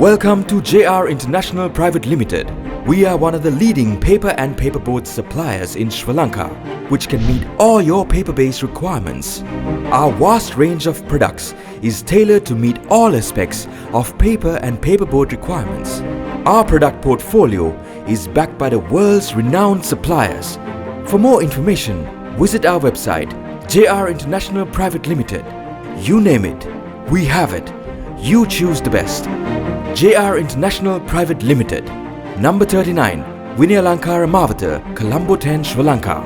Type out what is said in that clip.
Welcome to JR International Private Limited. We are one of the leading paper and paperboard suppliers in Sri Lanka, which can meet all your paper-based requirements. Our vast range of products is tailored to meet all aspects of paper and paperboard requirements. Our product portfolio is backed by the world's renowned suppliers. For more information, visit our website JR International Private Limited. You name it, we have it. You choose the best. JR International Private Limited, number 39, Lanka Mavata, Colombo 10, Sri Lanka.